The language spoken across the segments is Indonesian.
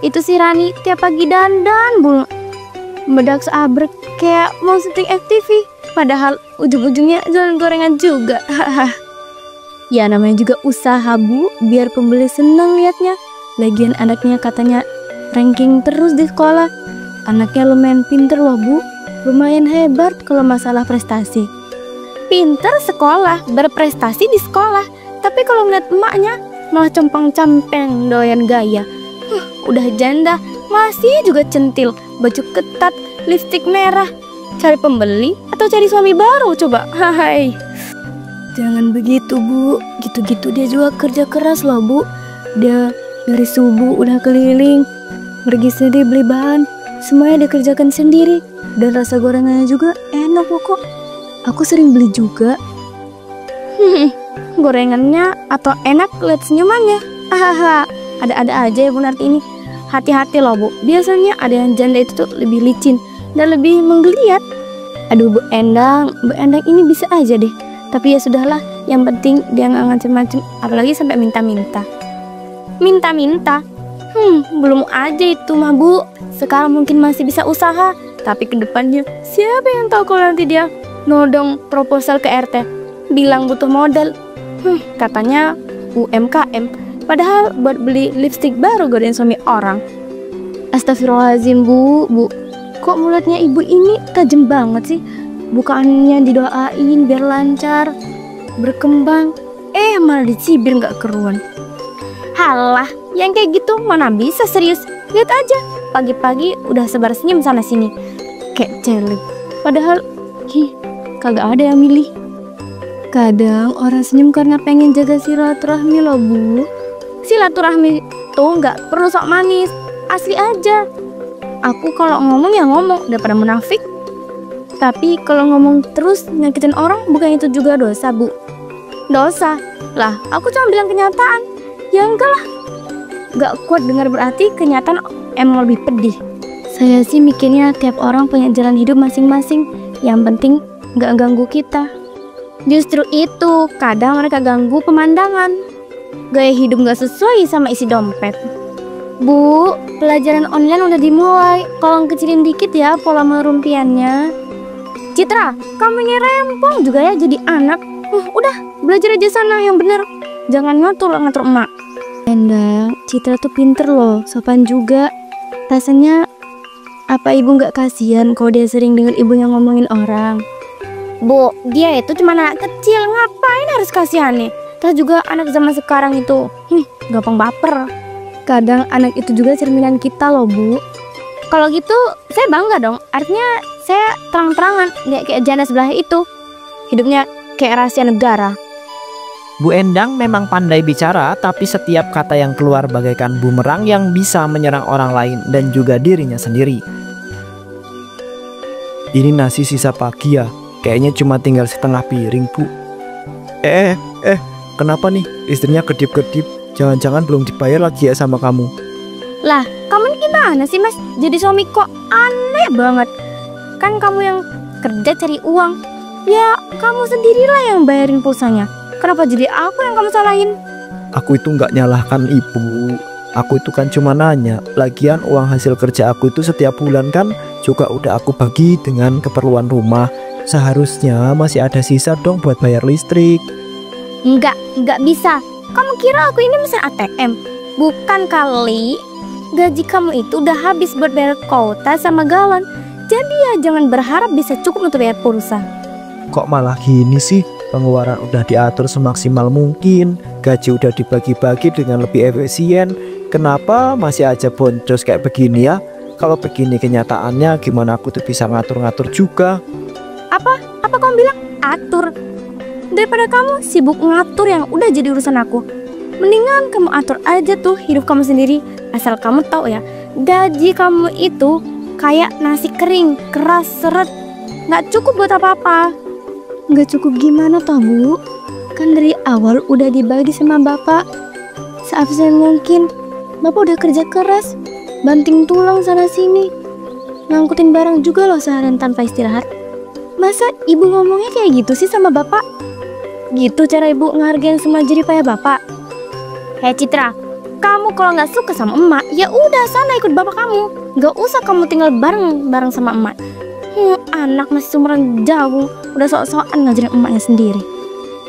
Itu si Rani tiap pagi dandan bulu, bedak seabrek kayak mau syuting FTV. Padahal ujung-ujungnya jualan gorengan juga. Ya namanya juga usaha bu, biar pembeli seneng liatnya. Lagian anaknya katanya ranking terus di sekolah. Anaknya lumayan pinter loh bu, lumayan hebat kalau masalah prestasi. Pinter sekolah, berprestasi di sekolah. Tapi kalau ngeliat emaknya malah compang-camping doyan gaya. Udah janda masih juga centil, baju ketat, lipstik merah. Cari pembeli atau cari suami baru coba? Hai. Jangan begitu bu, gitu-gitu dia juga kerja keras loh bu. Dia dari subuh udah keliling, pergi sendiri beli bahan, semuanya dikerjakan sendiri. Dan rasa gorengannya juga enak kok. Aku sering beli juga. Gorengannya atau enak lihat senyumannya. Ada-ada aja ya Bu Narti ini. Hati-hati loh bu, biasanya ada yang janda itu tuh lebih licin dan lebih menggeliat. Aduh Bu Endang ini bisa aja deh. Tapi ya sudahlah, yang penting dia nggak ngancem-ngancem, apalagi sampai minta-minta. Minta-minta? Belum aja itu mah Bu. Sekarang mungkin masih bisa usaha, tapi kedepannya siapa yang tahu kalau nanti dia nodong proposal ke RT, bilang butuh modal. Katanya UMKM, padahal buat beli lipstik baru godain suami orang. Astagfirullahaladzim Bu. Kok mulutnya ibu ini tajam banget sih? Bukannya didoain biar lancar, berkembang, malah dicibir nggak keruan. Halah, yang kayak gitu mana bisa serius. Lihat aja, pagi-pagi udah sebar senyum sana sini, kayak celeb. Padahal, kagak ada yang milih. Kadang orang senyum karena pengen jaga silaturahmi loh Bu. Silaturahmi tuh nggak perlu sok manis, asli aja. Aku kalau ngomong ya ngomong, daripada munafik. Tapi kalau ngomong terus nyakitin orang, bukan itu juga dosa Bu? Dosa? Lah, aku cuma bilang kenyataan. Ya enggak lah, gak kuat dengar, berarti kenyataan emang lebih pedih. Saya sih mikirnya tiap orang punya jalan hidup masing-masing. Yang penting gak ganggu kita. Justru itu, kadang mereka ganggu pemandangan. Gaya hidup gak sesuai sama isi dompet. Bu, pelajaran online udah dimulai. Tolong kecilin dikit ya pola merumpiannya. Citra, kamu rempong juga ya jadi anak. Udah, belajar aja sana yang bener. Jangan ngatur emak. Endang, Citra tuh pinter loh, sopan juga. Rasanya, apa ibu gak kasihan kalau dia sering dengar ibunya ngomongin orang? Bu, dia itu cuma anak kecil, ngapain harus kasihan nih? Terus juga anak zaman sekarang itu, gampang baper. Kadang anak itu juga cerminan kita loh Bu. Kalau gitu, saya bangga dong. Artinya saya terang-terangan, nggak kayak janda sebelah itu. Hidupnya kayak rahasia negara. Bu Endang memang pandai bicara, tapi setiap kata yang keluar bagaikan bumerang yang bisa menyerang orang lain dan juga dirinya sendiri. Ini nasi sisa pagi ya, kayaknya cuma tinggal setengah piring Bu. Kenapa nih istrinya kedip-kedip? Jangan-jangan belum dibayar lagi ya sama kamu? Lah, kamu ini gimana sih Mas? Jadi suami kok aneh banget. Kan kamu yang kerja cari uang. Ya, kamu sendirilah yang bayarin pulsanya. Kenapa jadi aku yang kamu salahin? Aku itu nggak nyalahkan ibu. Aku itu kan cuma nanya. Lagian uang hasil kerja aku itu setiap bulan kan juga udah aku bagi dengan keperluan rumah. Seharusnya masih ada sisa dong buat bayar listrik. Enggak bisa. Kamu kira aku ini mesin ATM? Bukan kali. Gaji kamu itu udah habis buat bayar kuota sama galon. Jadi ya jangan berharap bisa cukup untuk bayar pulsa. Kok malah gini sih? Pengeluaran udah diatur semaksimal mungkin, gaji udah dibagi-bagi dengan lebih efisien. Kenapa masih aja boncos kayak begini ya? Kalau begini kenyataannya gimana aku tuh bisa ngatur-ngatur juga? Apa kamu bilang atur? Daripada kamu sibuk ngatur yang udah jadi urusan aku, mendingan kamu atur aja tuh hidup kamu sendiri. Asal kamu tahu ya, gaji kamu itu kayak nasi kering, keras seret, nggak cukup buat apa-apa. Nggak cukup gimana toh Bu? Kan dari awal udah dibagi sama Bapak. Seabsen mungkin. Bapak udah kerja keras, banting tulang sana sini, ngangkutin barang juga loh seharian tanpa istirahat. Masa ibu ngomongnya kayak gitu sih sama Bapak? Gitu cara ibu ngehargain semua jerih payah Bapak? Hei Citra, Kamu kalau nggak suka sama emak, ya udah sana ikut bapak kamu. Nggak usah kamu tinggal bareng sama emak. Anak masih seumuran jauh, udah sok-sokan ngajarin emaknya sendiri.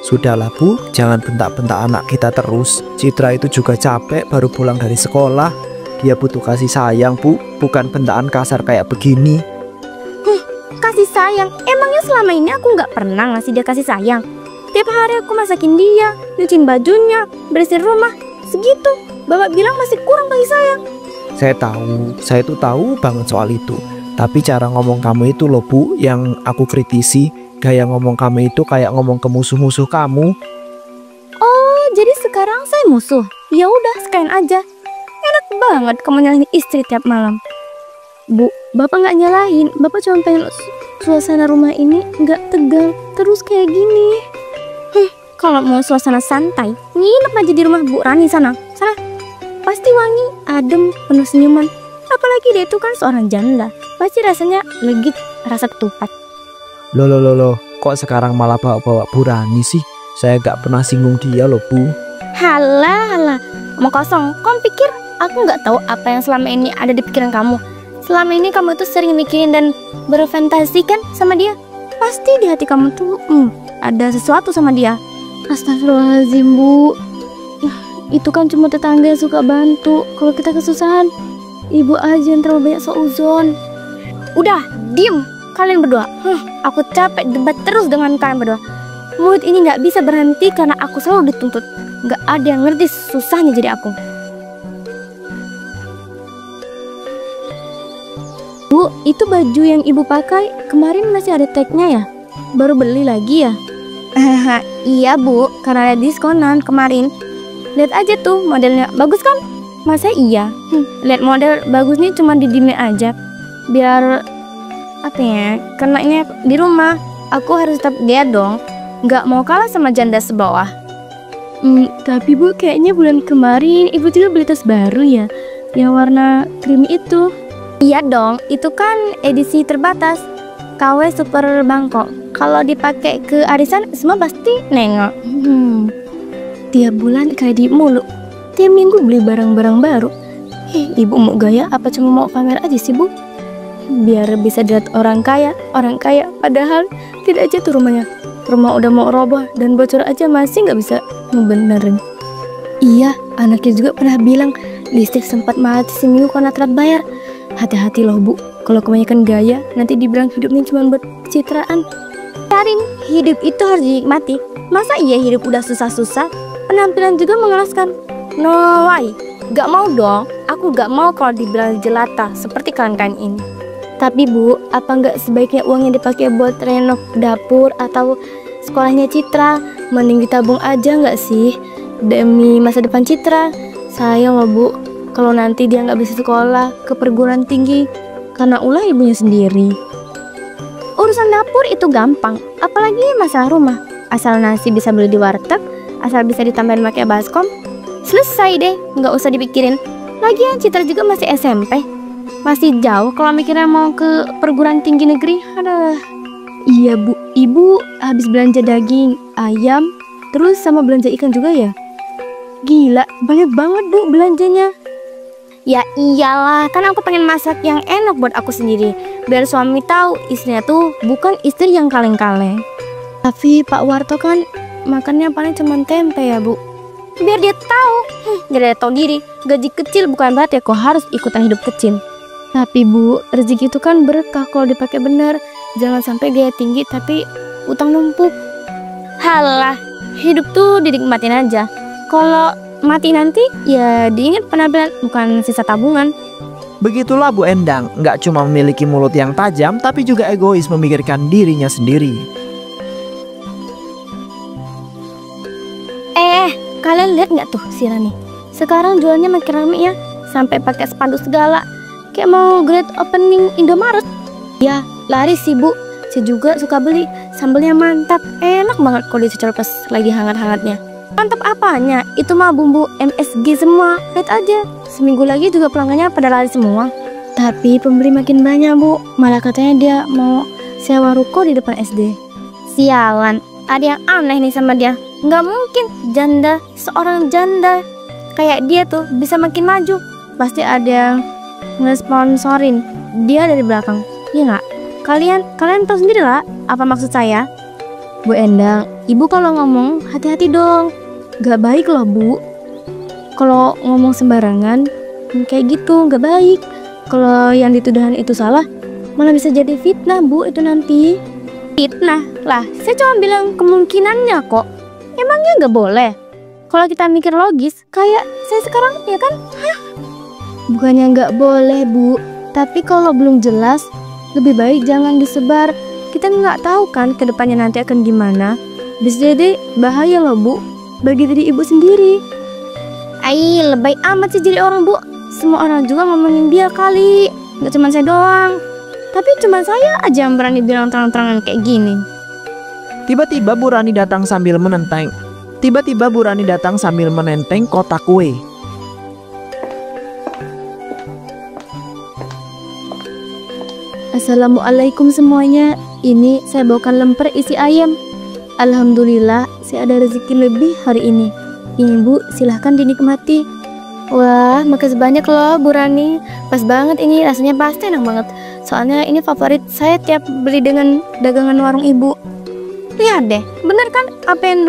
Sudahlah Bu, jangan bentak-bentak anak kita terus. Citra itu juga capek baru pulang dari sekolah. Dia butuh kasih sayang Bu, bukan bentakan kasar kayak begini. Kasih sayang? Emangnya selama ini aku nggak pernah ngasih dia kasih sayang? Tiap hari aku masakin dia, nyuciin bajunya, bersihin rumah, segitu. Bapak bilang masih kurang kasih sayang. Saya tuh tahu banget soal itu. Tapi cara ngomong kamu itu loh Bu, yang aku kritisi. Gaya ngomong kamu itu kayak ngomong ke musuh-musuh kamu. Oh, jadi sekarang saya musuh? Ya udah, sekalian aja. Enak banget kamu nyalahin istri tiap malam. Bu, Bapak nggak nyalahin. Bapak cuma pengen suasana rumah ini nggak tegang terus kayak gini. Kalau mau suasana santai, nginep aja di rumah Bu Rani sana. Pasti wangi, adem, penuh senyuman. Apalagi dia itu kan seorang janda. Pasti rasanya legit, rasa ketupat. Loh, kok sekarang malah bawa-bawa Bu Rani sih? Saya gak pernah singgung dia loh Bu. Halah, omong kosong. Kamu pikir aku nggak tahu apa yang selama ini ada di pikiran kamu? Selama ini kamu tuh sering mikirin dan berfantasi kan sama dia. Pasti di hati kamu tuh ada sesuatu sama dia. Astagfirullahaladzim Bu. Itu kan cuma tetangga yang suka bantu. Kalau kita kesusahan, ibu aja yang terlalu banyak seuzon. Udah, diem kalian berdua. Aku capek debat terus dengan kalian berdua. Mulut ini nggak bisa berhenti karena aku selalu dituntut. Nggak ada yang ngerti susahnya jadi aku. Bu, itu baju yang ibu pakai kemarin masih ada tagnya ya? Baru beli lagi ya? Iya Bu, karena ada diskonan kemarin. Lihat aja tuh modelnya, bagus kan? Masa iya? Lihat model bagusnya cuma didiemin aja. Biar apa ya? Kenanya di rumah. Aku harus tetap dia dong. Nggak mau kalah sama janda sebawah. Tapi Bu, kayaknya bulan kemarin ibu juga beli tas baru ya, yang warna krim itu. Iya dong, itu kan edisi terbatas KW Super Bangkok. Kalau dipakai ke arisan semua pasti nengok. Tiap bulan kredit mulu, tiap minggu beli barang-barang baru. Ibu mau gaya apa cuma mau pamer aja sih Bu? Biar bisa dilihat orang kaya, padahal tidak aja tuh rumahnya. Rumah udah mau roboh dan bocor aja masih nggak bisa ngebenerin. Iya, anaknya juga pernah bilang listrik sempat mati seminggu karena telat bayar. Hati-hati loh Bu, kalau kebanyakan gaya nanti dibilang hidupnya cuma buat citraan. Karin, hidup itu harus dinikmati. Masa iya hidup udah susah-susah, penampilan juga mengelaskan? No way, gak mau dong. Aku gak mau kalau dibilang jelata seperti kalian ini. Tapi Bu, apa nggak sebaiknya uangnya dipakai buat renov dapur atau sekolahnya Citra? Mending ditabung aja nggak sih? Demi masa depan Citra. Sayang loh Bu, kalau nanti dia nggak bisa sekolah ke perguruan tinggi karena ulah ibunya sendiri. Urusan dapur itu gampang, apalagi masalah rumah. Asal nasi bisa beli di warteg, asal bisa ditambahin pakai baskom, selesai deh, nggak usah dipikirin. Lagian Citra juga masih SMP. Masih jauh kalau mikirnya mau ke perguruan tinggi negeri. Aduh. Iya Bu, ibu habis belanja daging, ayam, terus sama belanja ikan juga ya? Gila, banyak banget Bu belanjanya. Ya iyalah, kan aku pengen masak yang enak buat aku sendiri, biar suami tahu istrinya tuh bukan istri yang kaleng-kaleng. Tapi Pak Warto kan makannya paling cuma tempe ya Bu. Biar dia tahu, dia tahu diri, gaji kecil bukan berarti kok harus ikutan hidup kecil. Tapi Bu, rezeki itu kan berkah kalau dipakai benar. Jangan sampai gaya tinggi tapi utang numpuk. Halah, hidup tuh dinikmatin aja. Kalau mati nanti ya diingat penampilan, bukan sisa tabungan. Begitulah Bu Endang, nggak cuma memiliki mulut yang tajam tapi juga egois memikirkan dirinya sendiri. Kalian lihat nggak tuh si Rani? Sekarang jualnya makin rame ya, sampai pakai spanduk segala. Kayak mau grand opening Indomaret. Ya, laris sih Bu. Saya juga suka beli. Sambelnya mantap, enak banget kalau dicocol pas lagi hangat-hangatnya. Mantap apanya? Itu mah bumbu MSG semua. Lihat aja, seminggu lagi juga pelanggannya pada lari semua. Tapi pembeli makin banyak Bu. Malah katanya dia mau sewa ruko di depan SD. Sialan, ada yang aneh nih sama dia. Nggak mungkin janda, seorang janda kayak dia tuh bisa makin maju. Pasti ada yang ngesponsorin dia dari belakang. Iya nggak? Kalian tahu sendiri lah apa maksud saya. Bu Endang, ibu kalau ngomong hati-hati dong. Gak baik loh bu. Kalau ngomong sembarangan kayak gitu gak baik. Kalau yang dituduhan itu salah, malah bisa jadi fitnah bu itu nanti. Fitnah? Lah, saya cuma bilang kemungkinannya kok. Emangnya gak boleh? Kalau kita mikir logis, kayak saya sekarang ya kan? Bukannya gak boleh bu, tapi kalau belum jelas, lebih baik jangan disebar. Kita nggak tahu kan kedepannya nanti akan gimana. Bisa jadi bahaya loh bu, bagi diri ibu sendiri. Lebay amat sih jadi orang bu. Semua orang juga ngomongin dia kali. Nggak cuma saya doang. Tapi cuma saya aja yang berani bilang terang-terangan kayak gini. Tiba-tiba Bu Rani datang sambil menenteng kotak kue. Assalamualaikum semuanya. Ini saya bawakan lemper isi ayam. Alhamdulillah saya ada rezeki lebih hari ini. Ini bu, silahkan dinikmati. Wah, makasih banyak loh Bu Rani. Pas banget ini, rasanya pasti enak banget. Soalnya ini favorit saya tiap beli dengan dagangan warung ibu. Lihat deh, bener kan apa yang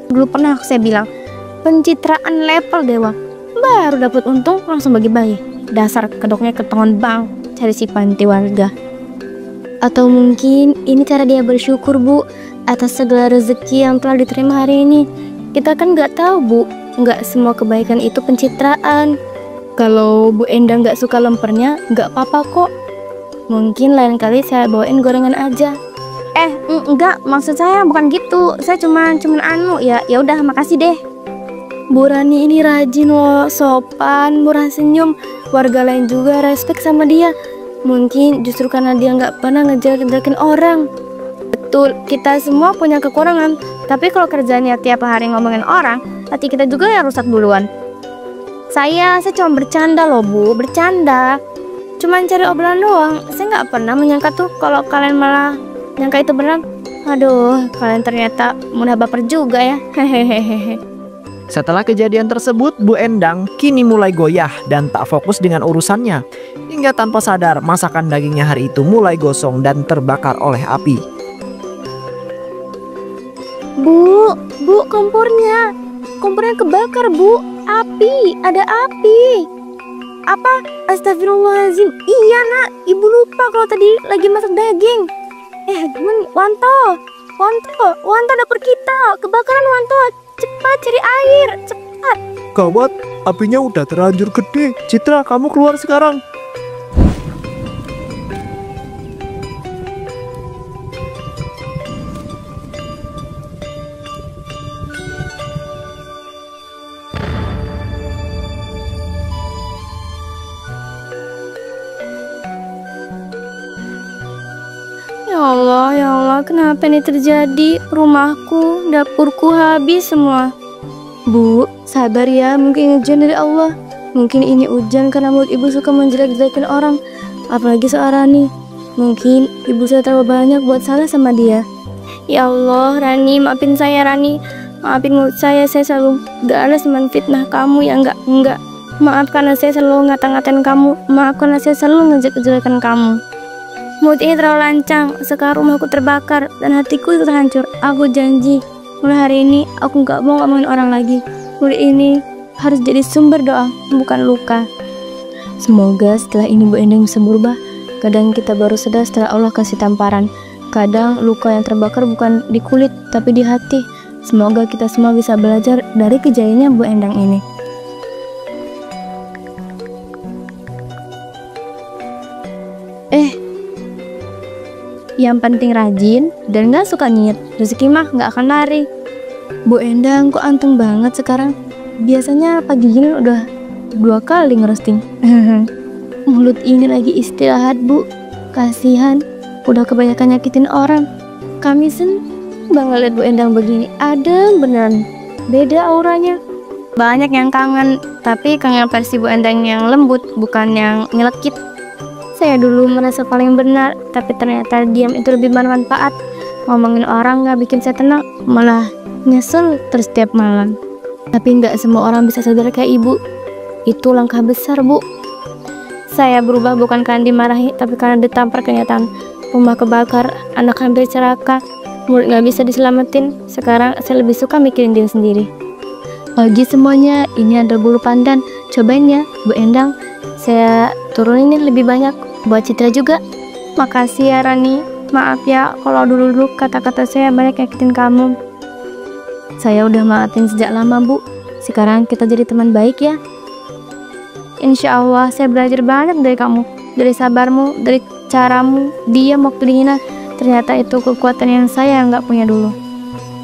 dulu pernah saya bilang, pencitraan level dewa. Baru dapat untung langsung bagi-bagi. Dasar kedoknya ketongan bang, cari si panti warga. Atau mungkin ini cara dia bersyukur bu atas segala rezeki yang telah diterima hari ini. Kita kan nggak tahu bu, nggak semua kebaikan itu pencitraan. Kalau Bu Endang nggak suka lempernya, nggak apa-apa kok. Mungkin lain kali saya bawain gorengan aja. Enggak, maksud saya bukan gitu. Saya cuman ya udah makasih deh. Bu Rani ini rajin loh, sopan, murah senyum. Warga lain juga respect sama dia. Mungkin justru karena dia nggak pernah ngejelek-jelekin orang. Betul, kita semua punya kekurangan. Tapi kalau kerjanya tiap hari ngomongin orang, hati kita juga yang rusak duluan. Saya cuma bercanda loh bu, bercanda. Cuman cari obrolan doang. Saya nggak pernah menyangka tuh kalau kalian malah nyangka itu beneran. Aduh, kalian ternyata mudah baper juga ya. Hehehe. Setelah kejadian tersebut, Bu Endang kini mulai goyah dan tak fokus dengan urusannya. Hingga tanpa sadar, masakan dagingnya hari itu mulai gosong dan terbakar oleh api. Bu, kompornya kebakar bu. Ada api. Apa? Astagfirullahaladzim. Iya nak, ibu lupa kalau tadi lagi masak daging. Wanto dapur kita kebakaran Wanto. Cepat cari air, cepat. Gawat, apinya udah terlanjur gede. Citra, kamu keluar sekarang. Ya Allah, kenapa ini terjadi? Rumahku, dapurku habis semua. Bu, sabar ya, mungkin ujian dari Allah. Mungkin ini ujian karena mulut ibu suka menjelek-jelekin orang, apalagi seorang Rani. Mungkin ibu saya terlalu banyak buat salah sama dia. Ya Allah, Rani, maafin saya Rani. Maafin mulut saya selalu gak ada menfitnah kamu ya enggak. Maaf karena saya selalu ngata-ngatain kamu. Maaf karena saya selalu ngejelek-jelekan kamu. Mulut ini terlalu lancang, sekarang rumahku terbakar dan hatiku ikut hancur. Aku janji, mulai hari ini aku gak mau ngomongin orang lagi. Mulut ini harus jadi sumber doa, bukan luka. Semoga setelah ini Bu Endang bisa berubah. Kadang kita baru sadar setelah Allah kasih tamparan. Kadang luka yang terbakar bukan di kulit, tapi di hati. Semoga kita semua bisa belajar dari kejadiannya Bu Endang ini. Yang penting rajin dan gak suka nyit. Rezeki mah gak akan lari. Bu Endang kok anteng banget sekarang. Biasanya pagi gini udah 2 kali ngerosting. Mulut ini lagi istirahat bu. Kasihan, udah kebanyakan nyakitin orang. Kami seneng banget liat Bu Endang begini. Adem beneran, beda auranya. Banyak yang kangen, tapi kangen versi Bu Endang yang lembut, bukan yang nyelekit. Saya dulu merasa paling benar, tapi ternyata diam itu lebih bermanfaat. Ngomongin orang gak bikin saya tenang, malah nyesel terus tiap malam. Tapi nggak semua orang bisa sadar kayak ibu. Itu langkah besar, Bu. Saya berubah bukan karena dimarahi, tapi karena ditampar kenyataan. Rumah kebakar, anak hampir celaka, murid nggak bisa diselamatin. Sekarang saya lebih suka mikirin diri sendiri. Lagi semuanya, ini ada bulu pandan. Cobain ya, Bu Endang. Saya turunin nih lebih banyak buat Citra juga. Makasih ya Rani. Maaf ya kalau dulu-dulu kata-kata saya banyak nyakitin kamu. Saya udah maafin sejak lama, Bu. Sekarang kita jadi teman baik ya. Insya Allah saya belajar banyak dari kamu, dari sabarmu, dari caramu diam waktu dihina. Ternyata itu kekuatan yang saya nggak punya dulu.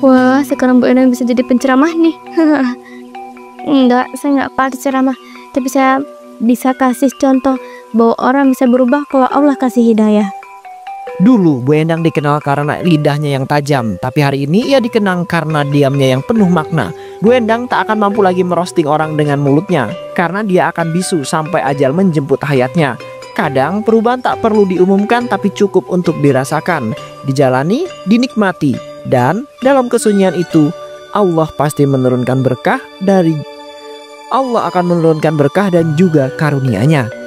Wah, sekarang Bu Endang bisa jadi penceramah nih. Enggak, saya nggak pantas ceramah, tapi saya bisa kasih contoh bahwa orang bisa berubah kalau Allah kasih hidayah. Dulu Bu Endang dikenal karena lidahnya yang tajam, tapi hari ini ia dikenang karena diamnya yang penuh makna. Bu Endang tak akan mampu lagi merosting orang dengan mulutnya, karena dia akan bisu sampai ajal menjemput hayatnya. Kadang perubahan tak perlu diumumkan tapi cukup untuk dirasakan, dijalani, dinikmati. Dan dalam kesunyian itu, Allah pasti menurunkan berkah dan juga karunia-Nya.